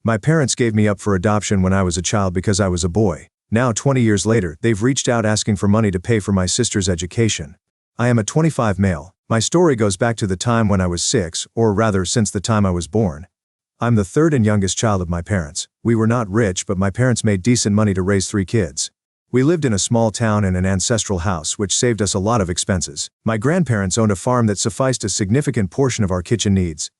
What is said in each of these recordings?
My parents gave me up for adoption when I was a child because I was a boy. Now 20 years later, they've reached out asking for money to pay for my sister's education. I am a 25 male. My story goes back to the time when I was 6, or rather since the time I was born. I'm the third and youngest child of my parents. We were not rich, but my parents made decent money to raise 3 kids. We lived in a small town in an ancestral house, which saved us a lot of expenses. My grandparents owned a farm that sufficed a significant portion of our kitchen needs.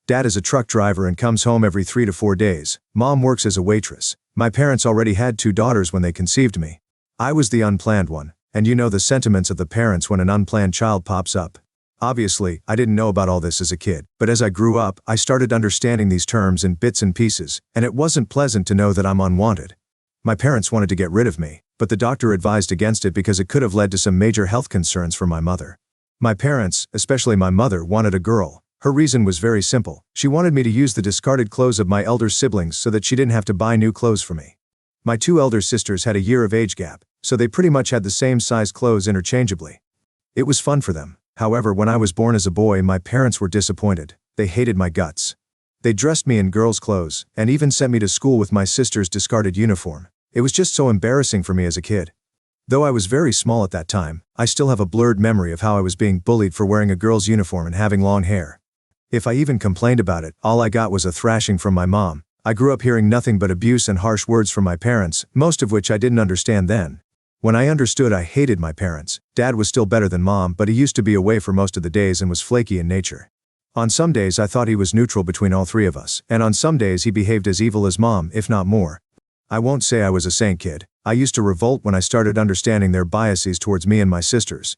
Dad is a truck driver and comes home every 3 to 4 days. Mom works as a waitress. My parents already had 2 daughters when they conceived me. I was the unplanned one, and you know the sentiments of the parents when an unplanned child pops up. Obviously, I didn't know about all this as a kid, but as I grew up, I started understanding these terms in bits and pieces, and it wasn't pleasant to know that I'm unwanted. My parents wanted to get rid of me, but the doctor advised against it because it could have led to some major health concerns for my mother. My parents, especially my mother, wanted a girl. Her reason was very simple. She wanted me to use the discarded clothes of my elder siblings so that she didn't have to buy new clothes for me. My 2 elder sisters had a year of age gap, so they pretty much had the same size clothes interchangeably. It was fun for them. However, when I was born as a boy, my parents were disappointed. They hated my guts. They dressed me in girls' clothes, and even sent me to school with my sister's discarded uniform. It was just so embarrassing for me as a kid. Though I was very small at that time, I still have a blurred memory of how I was being bullied for wearing a girl's uniform and having long hair. If I even complained about it, all I got was a thrashing from my mom. I grew up hearing nothing but abuse and harsh words from my parents, most of which I didn't understand then. When I understood, I hated my parents. Dad was still better than Mom, but he used to be away for most of the days and was flaky in nature. On some days I thought he was neutral between all 3 of us, and on some days he behaved as evil as Mom, if not more. I won't say I was a saint kid. I used to revolt when I started understanding their biases towards me and my sisters.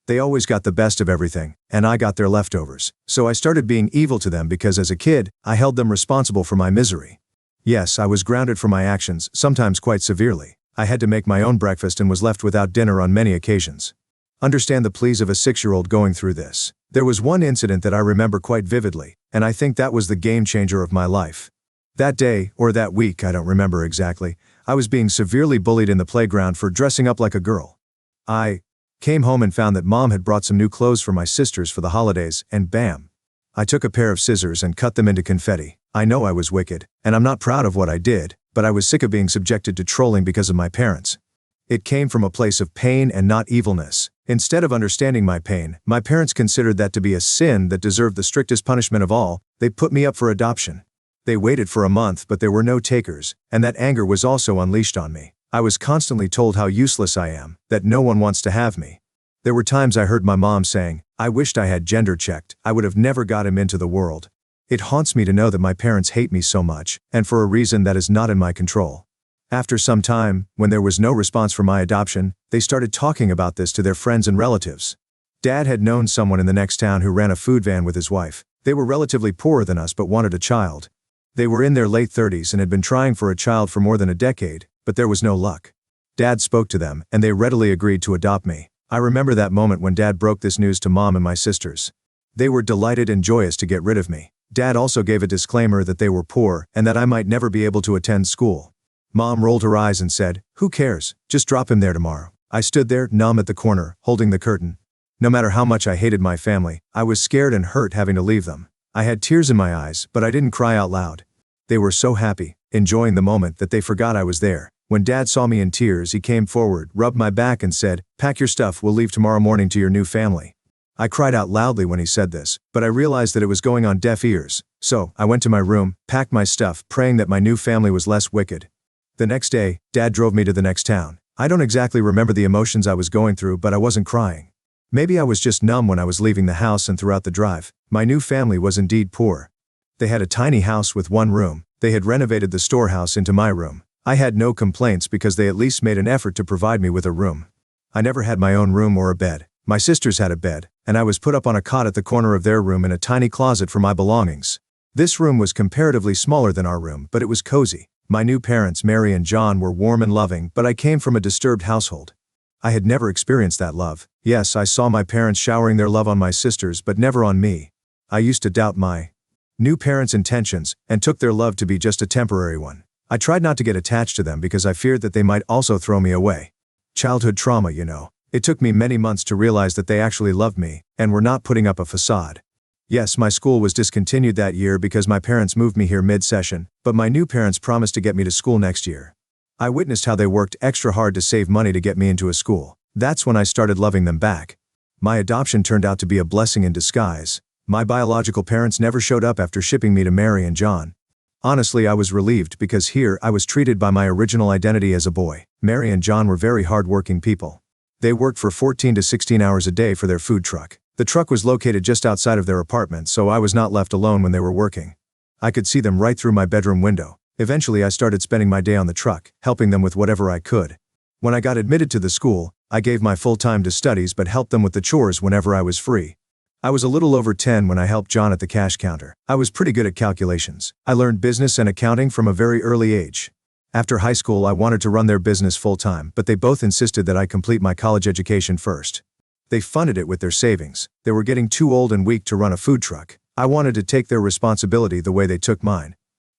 They always got the best of everything, and I got their leftovers. So I started being evil to them because as a kid, I held them responsible for my misery. Yes, I was grounded for my actions, sometimes quite severely. I had to make my own breakfast and was left without dinner on many occasions. Understand the pleas of a 6-year-old going through this. There was one incident that I remember quite vividly, and I think that was the game changer of my life. That day, or that week, I don't remember exactly, I was being severely bullied in the playground for dressing up like a girl. I came home and found that Mom had brought some new clothes for my sisters for the holidays, and bam! I took a pair of scissors and cut them into confetti. I know I was wicked, and I'm not proud of what I did, but I was sick of being subjected to trolling because of my parents. It came from a place of pain and not evilness. Instead of understanding my pain, my parents considered that to be a sin that deserved the strictest punishment of all. They put me up for adoption. They waited for a month, but there were no takers, and that anger was also unleashed on me. I was constantly told how useless I am, that no one wants to have me. There were times I heard my mom saying, "I wished I had gender checked. I would have never got him into the world." It haunts me to know that my parents hate me so much, and for a reason that is not in my control. After some time, when there was no response for my adoption, they started talking about this to their friends and relatives. Dad had known someone in the next town who ran a food van with his wife. They were relatively poorer than us but wanted a child. They were in their late 30s and had been trying for a child for more than a decade, but there was no luck. Dad spoke to them, and they readily agreed to adopt me. I remember that moment when Dad broke this news to Mom and my sisters. They were delighted and joyous to get rid of me. Dad also gave a disclaimer that they were poor and that I might never be able to attend school. Mom rolled her eyes and said, "Who cares? Just drop him there tomorrow." I stood there, numb at the corner, holding the curtain. No matter how much I hated my family, I was scared and hurt having to leave them. I had tears in my eyes, but I didn't cry out loud. They were so happy, enjoying the moment, that they forgot I was there. When Dad saw me in tears, he came forward, rubbed my back and said, "Pack your stuff, we'll leave tomorrow morning to your new family." I cried out loudly when he said this, but I realized that it was going on deaf ears. So, I went to my room, packed my stuff, praying that my new family was less wicked. The next day, Dad drove me to the next town. I don't exactly remember the emotions I was going through, but I wasn't crying. Maybe I was just numb when I was leaving the house and throughout the drive. My new family was indeed poor. They had a tiny house with 1 room. They had renovated the storehouse into my room. I had no complaints because they at least made an effort to provide me with a room. I never had my own room or a bed. My sisters had a bed, and I was put up on a cot at the corner of their room in a tiny closet for my belongings. This room was comparatively smaller than our room, but it was cozy. My new parents, Mary and John, were warm and loving, but I came from a disturbed household. I had never experienced that love. Yes, I saw my parents showering their love on my sisters, but never on me. I used to doubt my new parents' intentions, and took their love to be just a temporary one. I tried not to get attached to them because I feared that they might also throw me away. Childhood trauma, you know. It took me many months to realize that they actually loved me, and were not putting up a facade. Yes, my school was discontinued that year because my parents moved me here mid-session, but my new parents promised to get me to school next year. I witnessed how they worked extra hard to save money to get me into a school. That's when I started loving them back. My adoption turned out to be a blessing in disguise. My biological parents never showed up after shipping me to Mary and John. Honestly, I was relieved because here I was treated by my original identity as a boy. Mary and John were very hard-working people. They worked for 14 to 16 hours a day for their food truck. The truck was located just outside of their apartment, so I was not left alone when they were working. I could see them right through my bedroom window. Eventually, I started spending my day on the truck, helping them with whatever I could. When I got admitted to the school, I gave my full time to studies but helped them with the chores whenever I was free. I was a little over 10 when I helped John at the cash counter. I was pretty good at calculations. I learned business and accounting from a very early age. After high school, I wanted to run their business full time, but they both insisted that I complete my college education first. They funded it with their savings. They were getting too old and weak to run a food truck. I wanted to take their responsibility the way they took mine.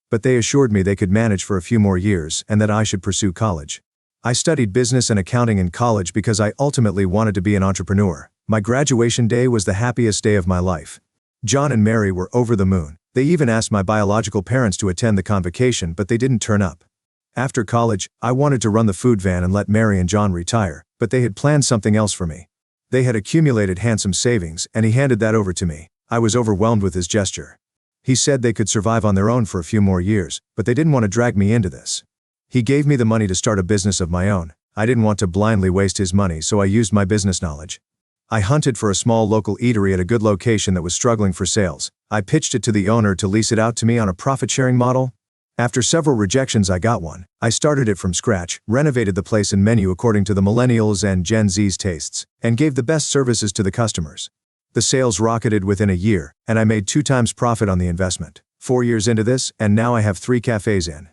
But they assured me they could manage for a few more years and that I should pursue college. I studied business and accounting in college because I ultimately wanted to be an entrepreneur. My graduation day was the happiest day of my life. John and Mary were over the moon. They even asked my biological parents to attend the convocation, but they didn't turn up. After college, I wanted to run the food van and let Mary and John retire, but they had planned something else for me. They had accumulated handsome savings, and he handed that over to me. I was overwhelmed with his gesture. He said they could survive on their own for a few more years, but they didn't want to drag me into this. He gave me the money to start a business of my own. I didn't want to blindly waste his money, so I used my business knowledge. I hunted for a small local eatery at a good location that was struggling for sales. I pitched it to the owner to lease it out to me on a profit-sharing model. After several rejections, I got one. I started it from scratch, renovated the place and menu according to the millennials and Gen Z's tastes, and gave the best services to the customers. The sales rocketed within a year, and I made 2 times profit on the investment. 4 years into this, and now I have 3 cafes in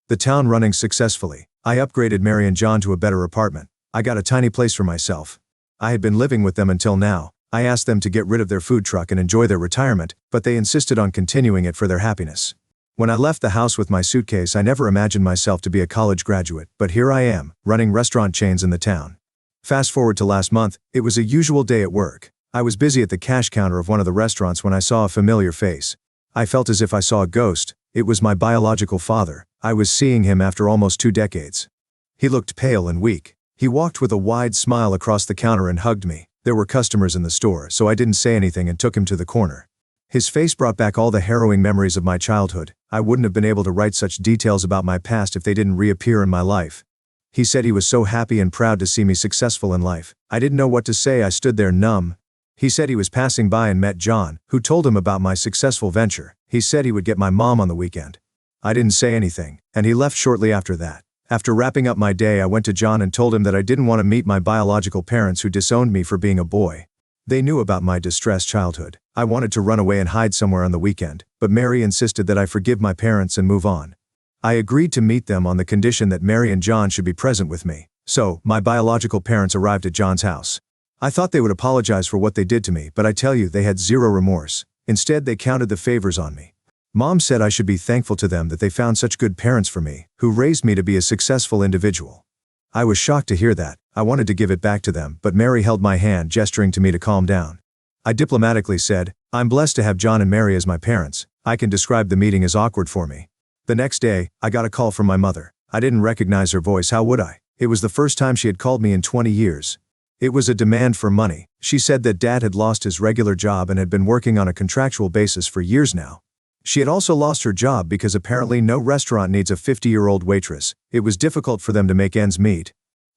the town running successfully. I upgraded Mary and John to a better apartment. I got a tiny place for myself. I had been living with them until now. I asked them to get rid of their food truck and enjoy their retirement, but they insisted on continuing it for their happiness. When I left the house with my suitcase, I never imagined myself to be a college graduate, but here I am, running restaurant chains in the town. Fast forward to last month, it was a usual day at work. I was busy at the cash counter of one of the restaurants when I saw a familiar face. I felt as if I saw a ghost. It was my biological father. I was seeing him after almost 2 decades. He looked pale and weak. He walked with a wide smile across the counter and hugged me. There were customers in the store, so I didn't say anything and took him to the corner. His face brought back all the harrowing memories of my childhood. I wouldn't have been able to write such details about my past if they didn't reappear in my life. He said he was so happy and proud to see me successful in life. I didn't know what to say. I stood there numb. He said he was passing by and met John, who told him about my successful venture. He said he would get my mom on the weekend. I didn't say anything, and he left shortly after that. After wrapping up my day, I went to John and told him that I didn't want to meet my biological parents who disowned me for being a boy. They knew about my distressed childhood. I wanted to run away and hide somewhere on the weekend, but Mary insisted that I forgive my parents and move on. I agreed to meet them on the condition that Mary and John should be present with me. So, my biological parents arrived at John's house. I thought they would apologize for what they did to me, but I tell you, they had zero remorse. Instead, they counted the favors on me. Mom said I should be thankful to them that they found such good parents for me, who raised me to be a successful individual. I was shocked to hear that. I wanted to give it back to them, but Mary held my hand, gesturing to me to calm down. I diplomatically said, "I'm blessed to have John and Mary as my parents. I can describe the meeting as awkward for me." The next day, I got a call from my mother. I didn't recognize her voice. How would I? It was the first time she had called me in 20 years. It was a demand for money. She said that Dad had lost his regular job and had been working on a contractual basis for years now. She had also lost her job because apparently no restaurant needs a 50-year-old waitress. It was difficult for them to make ends meet.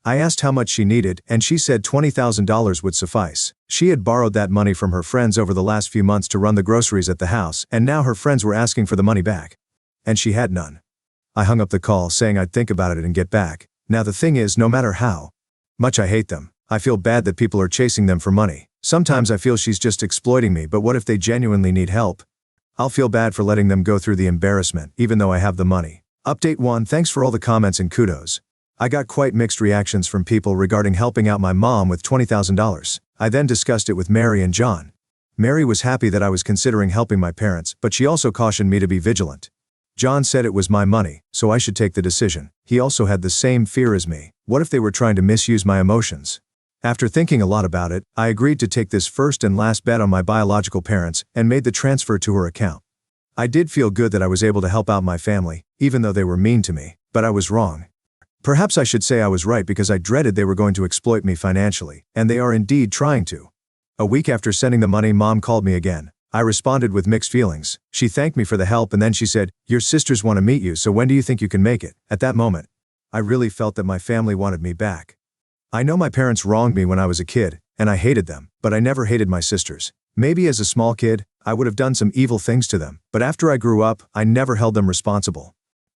I asked how much she needed, and she said $20,000 would suffice. She had borrowed that money from her friends over the last few months to run the groceries at the house, and now her friends were asking for the money back. And she had none. I hung up the call, saying I'd think about it and get back. Now the thing is, no matter how much I hate them, I feel bad that people are chasing them for money. Sometimes I feel she's just exploiting me, but what if they genuinely need help? I'll feel bad for letting them go through the embarrassment, even though I have the money. Update 1. Thanks for all the comments and kudos. I got quite mixed reactions from people regarding helping out my mom with $20,000. I then discussed it with Mary and John. Mary was happy that I was considering helping my parents, but she also cautioned me to be vigilant. John said it was my money, so I should take the decision. He also had the same fear as me. What if they were trying to misuse my emotions? After thinking a lot about it, I agreed to take this first and last bet on my biological parents and made the transfer to her account. I did feel good that I was able to help out my family, even though they were mean to me, but I was wrong. Perhaps I should say I was right because I dreaded they were going to exploit me financially, and they are indeed trying to. A week after sending the money, Mom called me again. I responded with mixed feelings. She thanked me for the help and then she said, "Your sisters want to meet you, so when do you think you can make it?" At that moment, I really felt that my family wanted me back. I know my parents wronged me when I was a kid, and I hated them, but I never hated my sisters. Maybe as a small kid, I would have done some evil things to them, but after I grew up, I never held them responsible.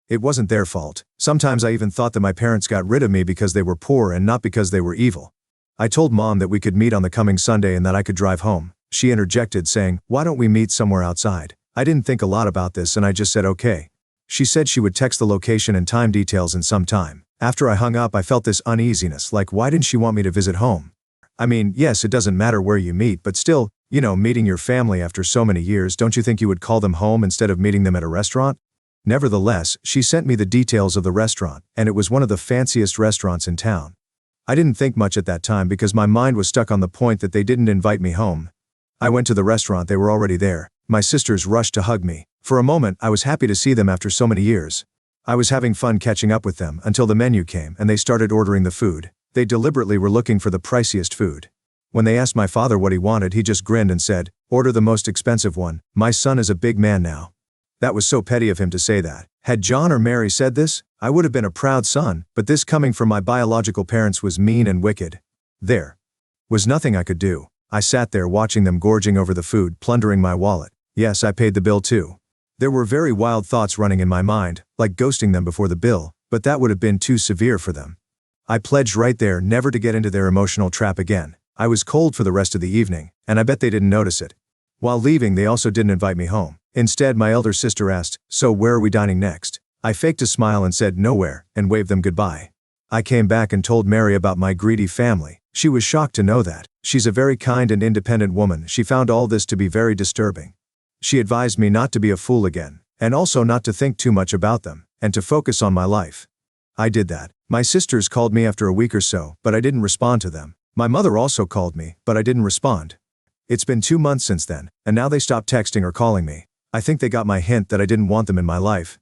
It wasn't their fault. Sometimes I even thought that my parents got rid of me because they were poor and not because they were evil. I told Mom that we could meet on the coming Sunday and that I could drive home. She interjected saying, "Why don't we meet somewhere outside?" I didn't think a lot about this and I just said okay. She said she would text the location and time details in some time. After I hung up, I felt this uneasiness, like why didn't she want me to visit home? I mean, yes, it doesn't matter where you meet, but still, meeting your family after so many years, don't you think you would call them home instead of meeting them at a restaurant? Nevertheless, she sent me the details of the restaurant, and it was one of the fanciest restaurants in town. I didn't think much at that time because my mind was stuck on the point that they didn't invite me home. I went to the restaurant, they were already there. My sisters rushed to hug me. For a moment, I was happy to see them after so many years. I was having fun catching up with them until the menu came and they started ordering the food. They deliberately were looking for the priciest food. When they asked my father what he wanted, he just grinned and said, "Order the most expensive one. My son is a big man now." That was so petty of him to say that. Had John or Mary said this, I would have been a proud son, but this coming from my biological parents was mean and wicked. There was nothing I could do. I sat there watching them gorging over the food, plundering my wallet. Yes, I paid the bill too. There were very wild thoughts running in my mind, like ghosting them before the bill, but that would have been too severe for them. I pledged right there never to get into their emotional trap again. I was cold for the rest of the evening, and I bet they didn't notice it. While leaving, they also didn't invite me home. Instead, my elder sister asked, "So where are we dining next?" I faked a smile and said nowhere, and waved them goodbye. I came back and told Mary about my greedy family. She was shocked to know that. She's a very kind and independent woman. She found all this to be very disturbing. She advised me not to be a fool again, and also not to think too much about them, and to focus on my life. I did that. My sisters called me after a week or so, but I didn't respond to them. My mother also called me, but I didn't respond. It's been 2 months since then, and now they stopped texting or calling me. I think they got my hint that I didn't want them in my life.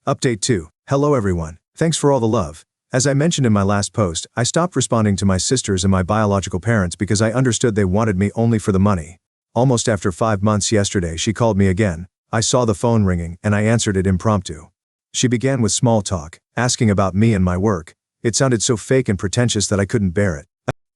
Update 2. Hello everyone. Thanks for all the love. As I mentioned in my last post, I stopped responding to my sisters and my biological parents because I understood they wanted me only for the money. Almost after 5 months yesterday, she called me again. I saw the phone ringing and I answered it impromptu. She began with small talk, asking about me and my work. It sounded so fake and pretentious that I couldn't bear it.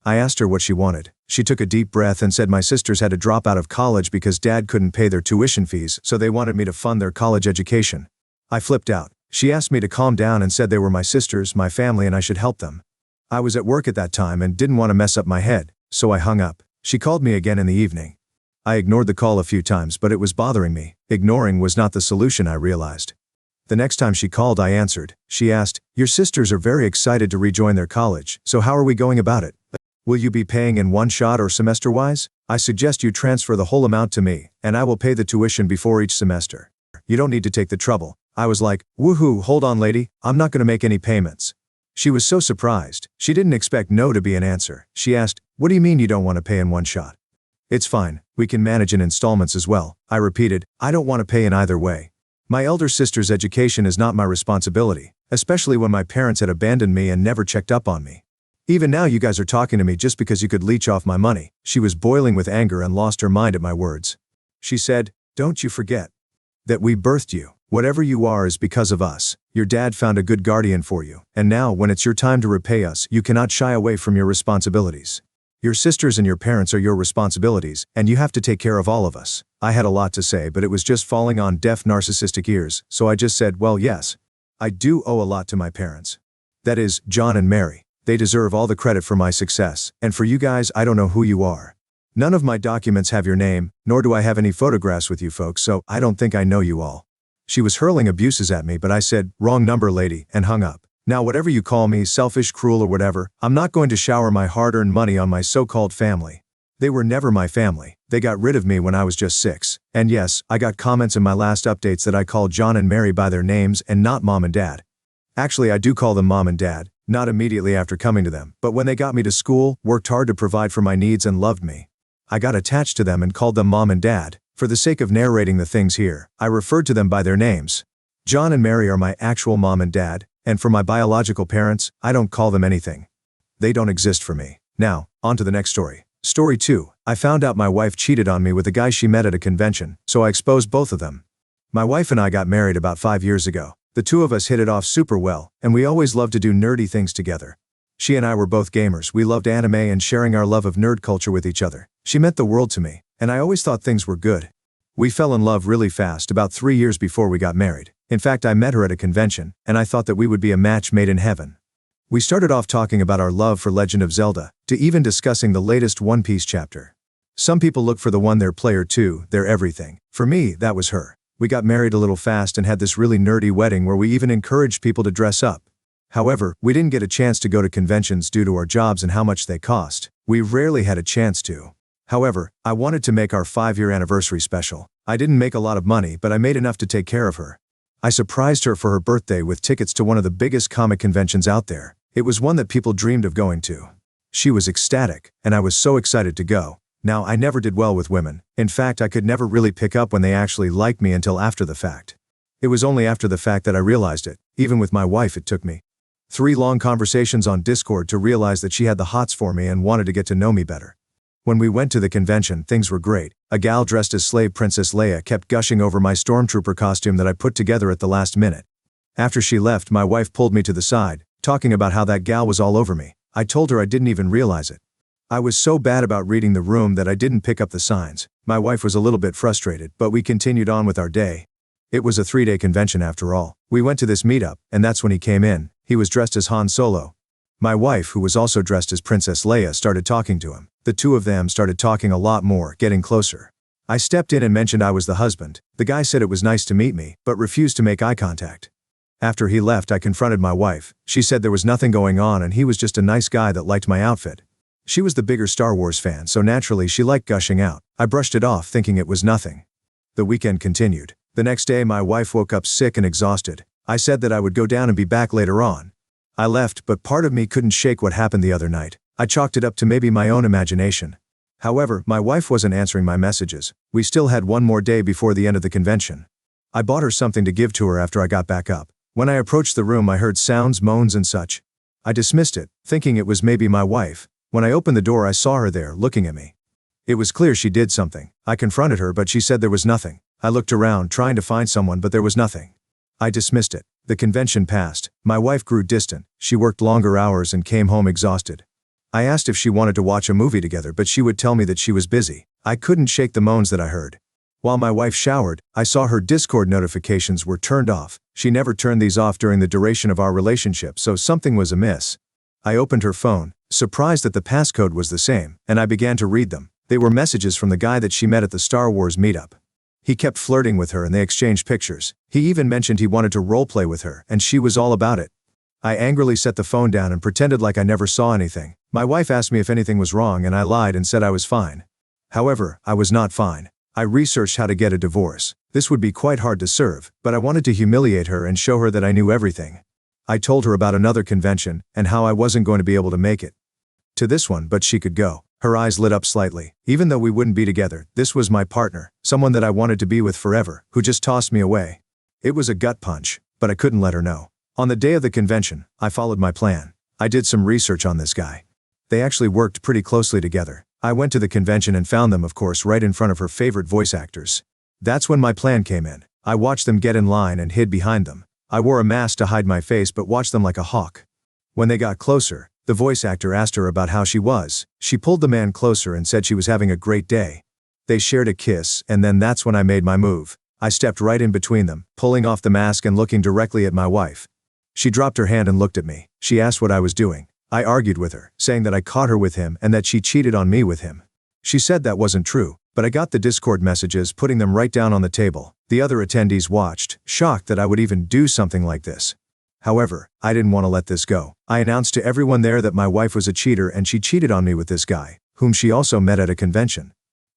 I asked her what she wanted. She took a deep breath and said my sisters had to drop out of college because dad couldn't pay their tuition fees, so they wanted me to fund their college education. I flipped out. She asked me to calm down and said they were my sisters, my family, and I should help them. I was at work at that time and didn't want to mess up my head, so I hung up. She called me again in the evening. I ignored the call a few times, but it was bothering me. Ignoring was not the solution, I realized. The next time she called, I answered. She asked, "Your sisters are very excited to rejoin their college, so how are we going about it? Will you be paying in one shot or semester-wise? I suggest you transfer the whole amount to me, and I will pay the tuition before each semester. You don't need to take the trouble." I was like, "Woohoo, hold on lady, I'm not going to make any payments." She was so surprised. She didn't expect no to be an answer. She asked, "What do you mean you don't want to pay in one shot?" "It's fine, we can manage in installments as well." I repeated, "I don't want to pay in either way. My elder sister's education is not my responsibility, especially when my parents had abandoned me and never checked up on me. Even now you guys are talking to me just because you could leech off my money." She was boiling with anger and lost her mind at my words. She said, "Don't you forget that we birthed you. Whatever you are is because of us. Your dad found a good guardian for you, and now when it's your time to repay us, you cannot shy away from your responsibilities. Your sisters and your parents are your responsibilities, and you have to take care of all of us." I had a lot to say, but it was just falling on deaf narcissistic ears, so I just said, "Well, yes. I do owe a lot to my parents. That is, John and Mary. They deserve all the credit for my success, and for you guys, I don't know who you are. None of my documents have your name, nor do I have any photographs with you folks, so I don't think I know you all." She was hurling abuses at me, but I said, "Wrong number, lady," and hung up. Now whatever you call me, selfish, cruel, or whatever, I'm not going to shower my hard-earned money on my so-called family. They were never my family. They got rid of me when I was just 6. And yes, I got comments in my last updates that I call John and Mary by their names and not mom and dad. Actually, I do call them mom and dad. Not immediately after coming to them, but when they got me to school, worked hard to provide for my needs and loved me. I got attached to them and called them mom and dad. For the sake of narrating the things here, I referred to them by their names. John and Mary are my actual mom and dad, and for my biological parents, I don't call them anything. They don't exist for me. Now, on to the next story. Story 2. I found out my wife cheated on me with a guy she met at a convention, so I exposed both of them. My wife and I got married about 5 years ago. The two of us hit it off super well, and we always loved to do nerdy things together. She and I were both gamers. We loved anime and sharing our love of nerd culture with each other. She meant the world to me, and I always thought things were good. We fell in love really fast about 3 years before we got married. In fact, I met her at a convention, and I thought that we would be a match made in heaven. We started off talking about our love for Legend of Zelda, to even discussing the latest One Piece chapter. Some people look for the one they're player 2, they're everything. For me, that was her. We got married a little fast and had this really nerdy wedding where we even encouraged people to dress up. However, we didn't get a chance to go to conventions due to our jobs and how much they cost. We rarely had a chance to. However, I wanted to make our 5-year anniversary special. I didn't make a lot of money, but I made enough to take care of her. I surprised her for her birthday with tickets to one of the biggest comic conventions out there. It was one that people dreamed of going to. She was ecstatic, and I was so excited to go. Now, I never did well with women. In fact, I could never really pick up when they actually liked me until after the fact. It was only after the fact that I realized it. Even with my wife, it took me 3 long conversations on Discord to realize that she had the hots for me and wanted to get to know me better. When we went to the convention, things were great. A gal dressed as slave Princess Leia kept gushing over my stormtrooper costume that I put together at the last minute. After she left, my wife pulled me to the side, talking about how that gal was all over me. I told her I didn't even realize it. I was so bad about reading the room that I didn't pick up the signs. My wife was a little bit frustrated, but we continued on with our day. It was a 3-day convention after all. We went to this meetup, and that's when he came in. He was dressed as Han Solo. My wife, who was also dressed as Princess Leia, started talking to him. The two of them started talking a lot more, getting closer. I stepped in and mentioned I was the husband. The guy said it was nice to meet me, but refused to make eye contact. After he left, I confronted my wife. She said there was nothing going on and he was just a nice guy that liked my outfit. She was the bigger Star Wars fan, so naturally she liked gushing out. I brushed it off, thinking it was nothing. The weekend continued. The next day, my wife woke up sick and exhausted. I said that I would go down and be back later on. I left, but part of me couldn't shake what happened the other night. I chalked it up to maybe my own imagination. However, my wife wasn't answering my messages. We still had one more day before the end of the convention. I bought her something to give to her after I got back up. When I approached the room, I heard sounds, moans and such. I dismissed it, thinking it was maybe my wife. When I opened the door, I saw her there, looking at me. It was clear she did something. I confronted her, but she said there was nothing. I looked around, trying to find someone, but there was nothing. I dismissed it. The convention passed. My wife grew distant. She worked longer hours and came home exhausted. I asked if she wanted to watch a movie together, but she would tell me that she was busy. I couldn't shake the moans that I heard. While my wife showered, I saw her Discord notifications were turned off. She never turned these off during the duration of our relationship, so something was amiss. I opened her phone, surprised that the passcode was the same, and I began to read them. They were messages from the guy that she met at the Star Wars meetup. He kept flirting with her and they exchanged pictures. He even mentioned he wanted to roleplay with her, and she was all about it. I angrily set the phone down and pretended like I never saw anything. My wife asked me if anything was wrong and I lied and said I was fine. However, I was not fine. I researched how to get a divorce. This would be quite hard to serve, but I wanted to humiliate her and show her that I knew everything. I told her about another convention and how I wasn't going to be able to make it to this one, but she could go. Her eyes lit up slightly. Even though we wouldn't be together, this was my partner, someone that I wanted to be with forever, who just tossed me away. It was a gut punch, but I couldn't let her know. On the day of the convention, I followed my plan. I did some research on this guy. They actually worked pretty closely together. I went to the convention and found them, of course, right in front of her favorite voice actors. That's when my plan came in. I watched them get in line and hid behind them. I wore a mask to hide my face but watched them like a hawk. When they got closer, the voice actor asked her about how she was. She pulled the man closer and said she was having a great day. They shared a kiss, and then that's when I made my move. I stepped right in between them, pulling off the mask and looking directly at my wife. She dropped her hand and looked at me. She asked what I was doing. I argued with her, saying that I caught her with him and that she cheated on me with him. She said that wasn't true, but I got the Discord messages, putting them right down on the table. The other attendees watched, shocked that I would even do something like this. However, I didn't want to let this go. I announced to everyone there that my wife was a cheater and she cheated on me with this guy, whom she also met at a convention.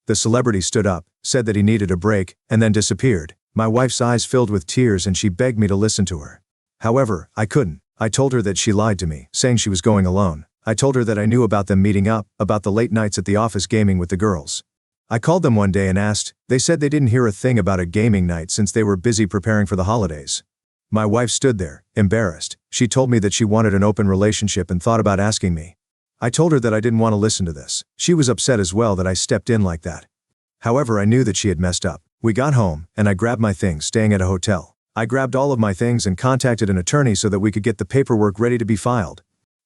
The celebrity stood up, said that he needed a break, and then disappeared. My wife's eyes filled with tears and she begged me to listen to her. However, I couldn't. I told her that she lied to me, saying she was going alone. I told her that I knew about them meeting up, about the late nights at the office gaming with the girls. I called them one day and asked. They said they didn't hear a thing about a gaming night since they were busy preparing for the holidays. My wife stood there, embarrassed. She told me that she wanted an open relationship and thought about asking me. I told her that I didn't want to listen to this. She was upset as well that I stepped in like that. However, I knew that she had messed up. We got home, and I grabbed my things, staying at a hotel. I grabbed all of my things and contacted an attorney so that we could get the paperwork ready to be filed.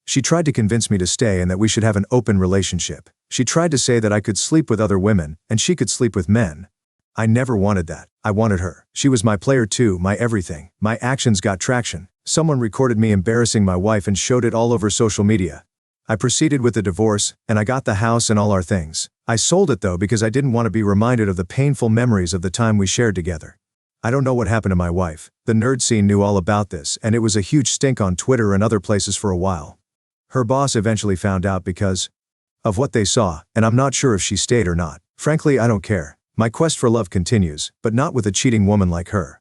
She tried to convince me to stay and that we should have an open relationship. She tried to say that I could sleep with other women, and she could sleep with men. I never wanted that. I wanted her. She was my player too, my everything. My actions got traction. Someone recorded me embarrassing my wife and showed it all over social media. I proceeded with the divorce, and I got the house and all our things. I sold it though because I didn't want to be reminded of the painful memories of the time we shared together. I don't know what happened to my wife. The nerd scene knew all about this, and it was a huge stink on Twitter and other places for a while. Her boss eventually found out because of what they saw, and I'm not sure if she stayed or not. Frankly, I don't care. My quest for love continues, but not with a cheating woman like her.